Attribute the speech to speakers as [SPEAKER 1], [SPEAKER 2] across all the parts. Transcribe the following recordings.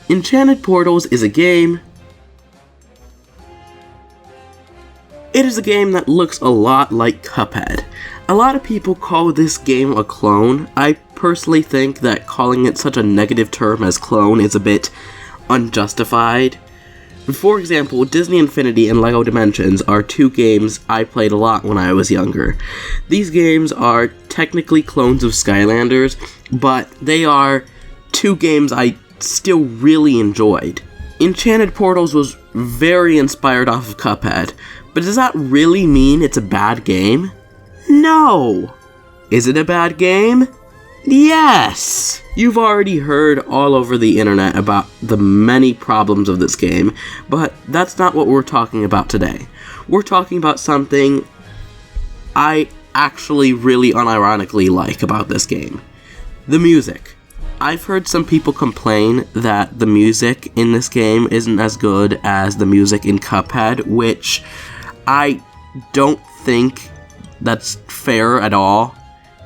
[SPEAKER 1] Enchanted Portals is a game. It is a game that looks a lot like Cuphead. A lot of people call this game a clone. I personally think that calling it such a negative term as clone is a bit unjustified. For example, Disney Infinity and LEGO Dimensions are two games I played a lot when I was younger. These games are technically clones of Skylanders, but they are two games I still really enjoyed. Enchanted Portals was very inspired off of Cuphead, but does that really mean it's a bad game? No! Is it a bad game? Yes! You've already heard all over the internet about the many problems of this game, but that's not what we're talking about today. We're talking about something I actually really unironically like about this game. The music. I've heard some people complain that the music in this game isn't as good as the music in Cuphead, which I don't think that's fair at all.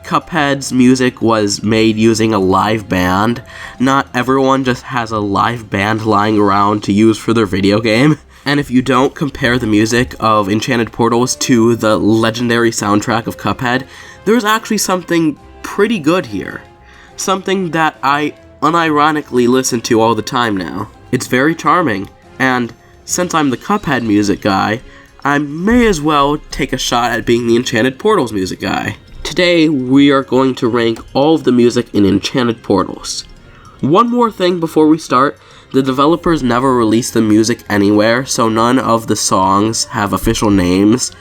[SPEAKER 1] Cuphead's music was made using a live band. Not everyone just has a live band lying around to use for their video game. And if you don't compare the music of Enchanted Portals to the legendary soundtrack of Cuphead, there's actually something pretty good here. Something that I unironically listen to all the time now. It's very charming, and since I'm the Cuphead music guy, I may as well take a shot at being the Enchanted Portals music guy. Today, we are going to rank all of the music in Enchanted Portals. One more thing before we start, the developers never released the music anywhere, so none of the songs have official names.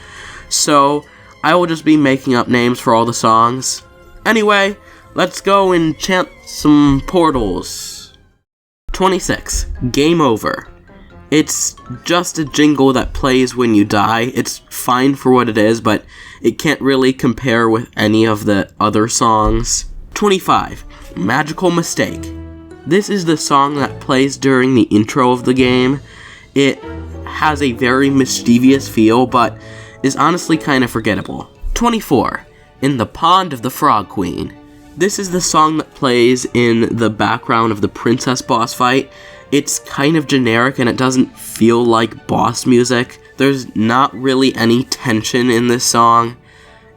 [SPEAKER 1] So, I will just be making up names for all the songs. Anyway, let's go enchant some portals. 26. Game Over. It's just a jingle that plays when you die. It's fine for what it is, but it can't really compare with any of the other songs. 25. Magical Mistake. This is the song that plays during the intro of the game. It has a very mischievous feel, but is honestly kind of forgettable. 24. In the Pond of the Frog Queen. This is the song that plays in the background of the princess boss fight. It's kind of generic and it doesn't feel like boss music. There's not really any tension in this song.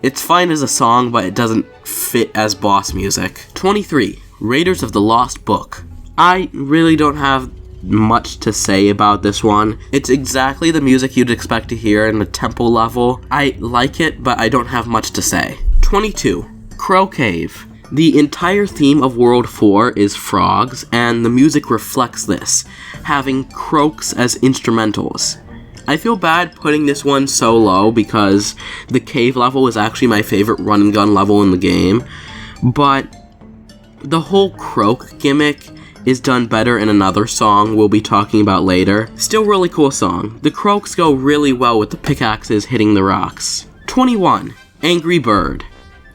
[SPEAKER 1] It's fine as a song, but it doesn't fit as boss music. 23. Raiders of the Lost Book. I really don't have much to say about this one. It's exactly the music you'd expect to hear in the temple level. I like it, but I don't have much to say. 22. Crow Cave. The entire theme of World 4 is frogs, and the music reflects this, having croaks as instrumentals. I feel bad putting this one so low because the cave level is actually my favorite run and gun level in the game, but the whole croak gimmick is done better in another song we'll be talking about later. Still really cool song. The croaks go really well with the pickaxes hitting the rocks. 21. Angry Bird.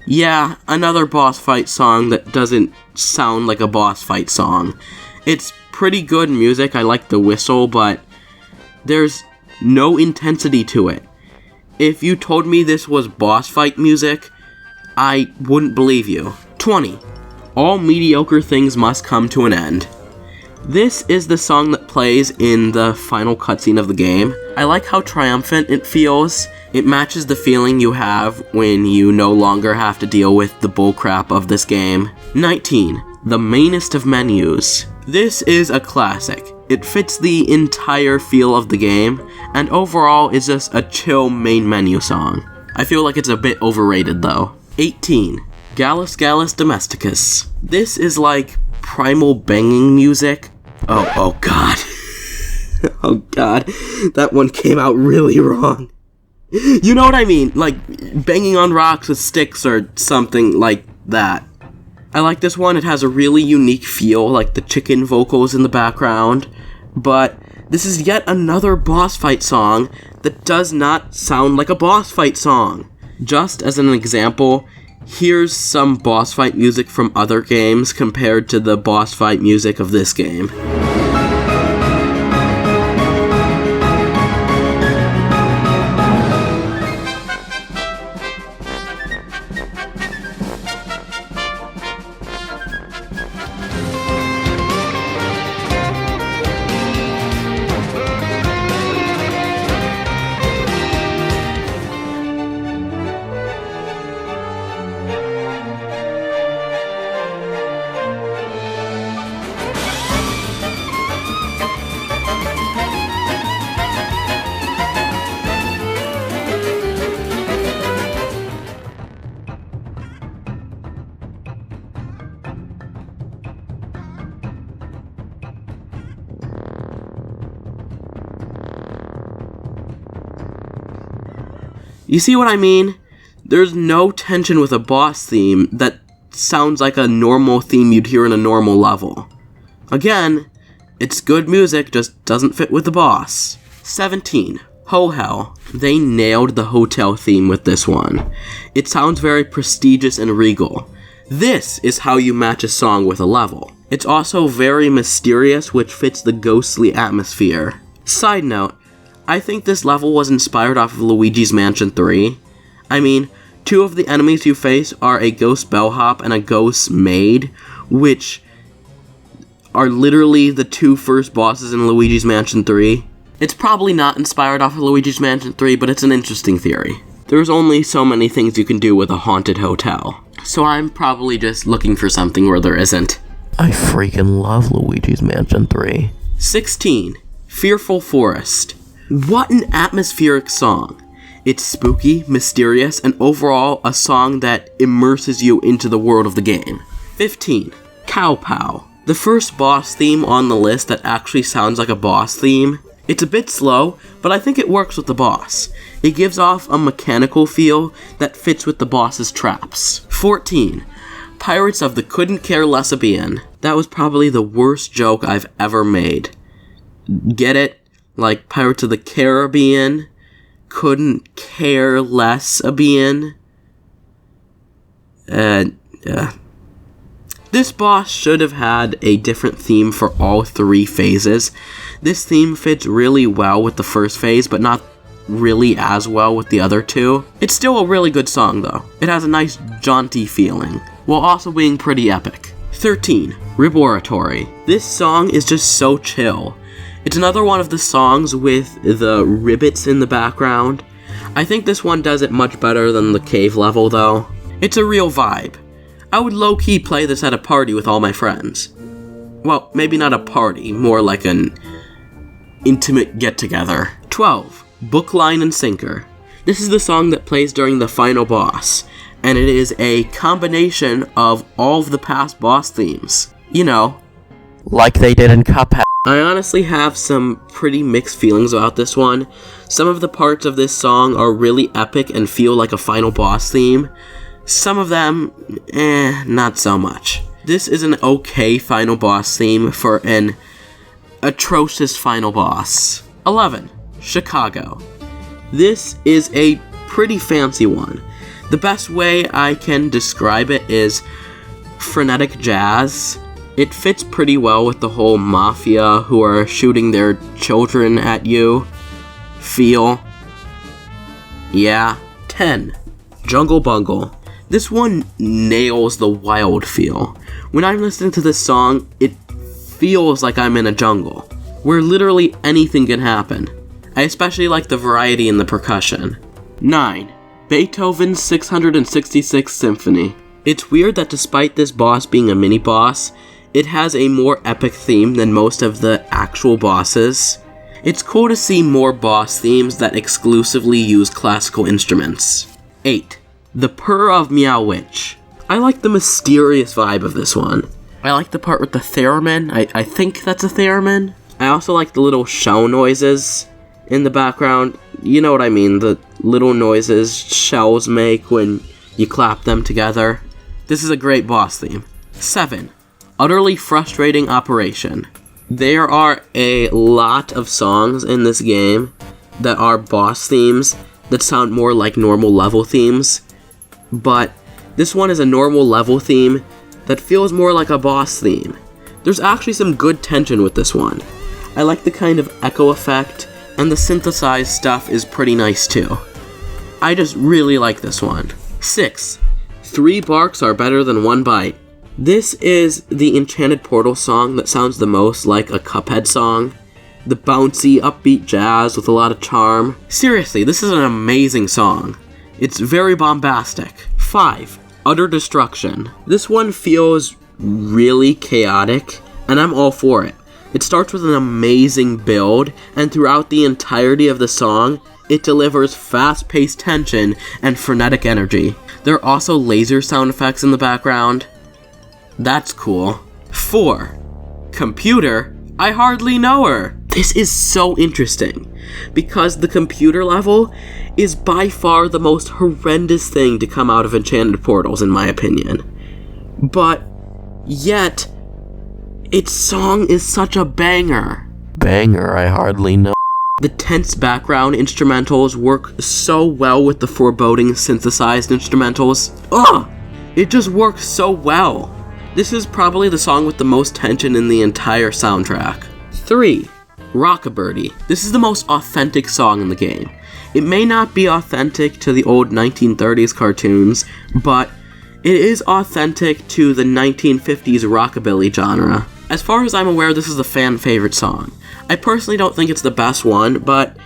[SPEAKER 1] Yeah, another boss fight song that doesn't sound like a boss fight song. It's pretty good music, I like the whistle, but there's no intensity to it. If you told me this was boss fight music, I wouldn't believe you. 20. All mediocre things must come to an end. This is the song that plays in the final cutscene of the game. I like how triumphant it feels. It matches the feeling you have when you no longer have to deal with the bullcrap of this game. 19. The Mainest of Menus. This is a classic. It fits the entire feel of the game, and overall is just a chill main menu song. I feel like it's a bit overrated though. 18. Gallas Domesticus. This is like primal banging music. Oh god. Oh god. That one came out really wrong. You know what I mean, like banging on rocks with sticks or something like that. I like this one, it has a really unique feel, like the chicken vocals in the background, but this is yet another boss fight song that does not sound like a boss fight song. Just as an example, here's some boss fight music from other games compared to the boss fight music of this game. You see what I mean? There's no tension with a boss theme that sounds like a normal theme you'd hear in a normal level. Again, it's good music, just doesn't fit with the boss. 17. Hoell. They nailed the hotel theme with this one. It sounds very prestigious and regal. This is how you match a song with a level. It's also very mysterious, which fits the ghostly atmosphere. Side note, I think this level was inspired off of Luigi's Mansion 3. I mean, 2 of the enemies you face are a ghost bellhop and a ghost maid, which are literally the 2 first bosses in Luigi's Mansion 3. It's probably not inspired off of Luigi's Mansion 3, but it's an interesting theory. There's only so many things you can do with a haunted hotel, so I'm probably just looking for something where there isn't. I freaking love Luigi's Mansion 3. 16. Fearful Forest. What an atmospheric song. It's spooky, mysterious, and overall a song that immerses you into the world of the game. 15. Cow Pow. The first boss theme on the list that actually sounds like a boss theme. It's a bit slow, but I think it works with the boss. It gives off a mechanical feel that fits with the boss's traps. 14. Pirates of the Couldn't Care Less Caribbean. That was probably the worst joke I've ever made. Get it? Like Pirates of the Caribbean? Couldn't care less Caribbean? This boss should have had a different theme for all 3 phases. This theme fits really well with the first phase, but not really as well with the other 2. It's still a really good song though. It has a nice jaunty feeling, while also being pretty epic. 13. Oratory. This song is just so chill. It's another one of the songs with the ribbits in the background. I think this one does it much better than the cave level though. It's a real vibe. I would low-key play this at a party with all my friends. Well, maybe not a party, more like an intimate get-together. 12. Book, Line, and Sinker. This is the song that plays during the final boss, and it is a combination of all of the past boss themes. You know, like they did in Cuphead. I honestly have some pretty mixed feelings about this one. Some of the parts of this song are really epic and feel like a final boss theme. Some of them, not so much. This is an okay final boss theme for an atrocious final boss. 11. Chicago. This is a pretty fancy one. The best way I can describe it is frenetic jazz. It fits pretty well with the whole mafia who are shooting their children at you feel. Yeah. 10. Jungle Bungle. This one nails the wild feel. When I'm listening to this song, it feels like I'm in a jungle, where literally anything can happen. I especially like the variety in the percussion. 9. Beethovens666 Symphony. It's weird that despite this boss being a mini-boss, it has a more epic theme than most of the actual bosses. It's cool to see more boss themes that exclusively use classical instruments. 8. The Pur of Meow Witch. I like the mysterious vibe of this one. I like the part with the theremin. I think that's a theremin. I also like the little shell noises in the background. You know what I mean, the little noises shells make when you clap them together. This is a great boss theme. 7. Utterly Frustrating Operation. There are a lot of songs in this game that are boss themes that sound more like normal level themes, but this one is a normal level theme that feels more like a boss theme. There's actually some good tension with this one. I like the kind of echo effect, and the synthesized stuff is pretty nice too. I just really like this one. 6. 3 barks are better than 1 bite. This is the Enchanted Portal song that sounds the most like a Cuphead song. The bouncy, upbeat jazz with a lot of charm. Seriously, this is an amazing song. It's very bombastic. 5. Utter Destruction. This one feels really chaotic, and I'm all for it. It starts with an amazing build, and throughout the entirety of the song, it delivers fast-paced tension and frenetic energy. There are also laser sound effects in the background. That's cool. 4. Computer, I Hardly Know Her. This is so interesting, because the computer level is by far the most horrendous thing to come out of Enchanted Portals, in my opinion. But, yet, its song is such a banger.
[SPEAKER 2] Banger, I hardly know.
[SPEAKER 1] The tense background instrumentals work so well with the foreboding synthesized instrumentals. Ugh! It just works so well. This is probably the song with the most tension in the entire soundtrack. 3. Rocka Birdie. This is the most authentic song in the game. It may not be authentic to the old 1930s cartoons, but it is authentic to the 1950s rockabilly genre. As far as I'm aware, this is a fan favorite song. I personally don't think it's the best one, but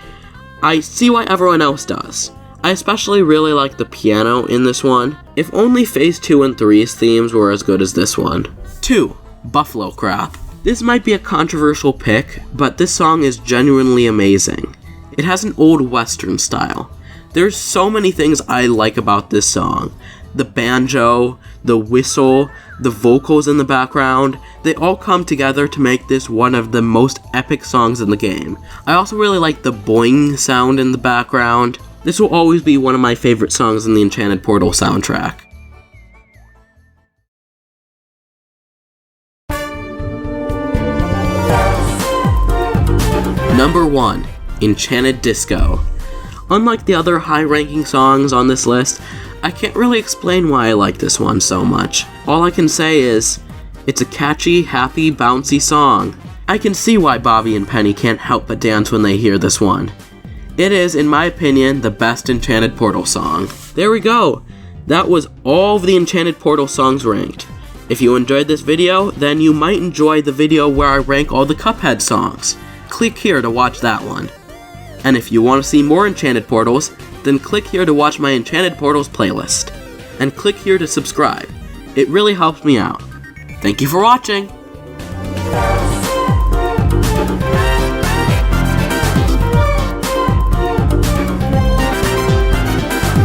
[SPEAKER 1] I see why everyone else does. I especially really like the piano in this one. If only Phase 2 and 3's themes were as good as this one. 2. Buffalo Crap. This might be a controversial pick, but this song is genuinely amazing. It has an old western style. There's so many things I like about this song. The banjo, the whistle, the vocals in the background, they all come together to make this one of the most epic songs in the game. I also really like the boing sound in the background. This will always be one of my favorite songs in the Enchanted Portal soundtrack. Number 1. Enchanted Disco. Unlike the other high-ranking songs on this list, I can't really explain why I like this one so much. All I can say is, it's a catchy, happy, bouncy song. I can see why Bobby and Penny can't help but dance when they hear this one. It is, in my opinion, the best Enchanted Portal song. There we go! That was all of the Enchanted Portal songs ranked. If you enjoyed this video, then you might enjoy the video where I rank all the Cuphead songs. Click here to watch that one. And if you want to see more Enchanted Portals, then click here to watch my Enchanted Portals playlist. And click here to subscribe. It really helps me out. Thank you for watching!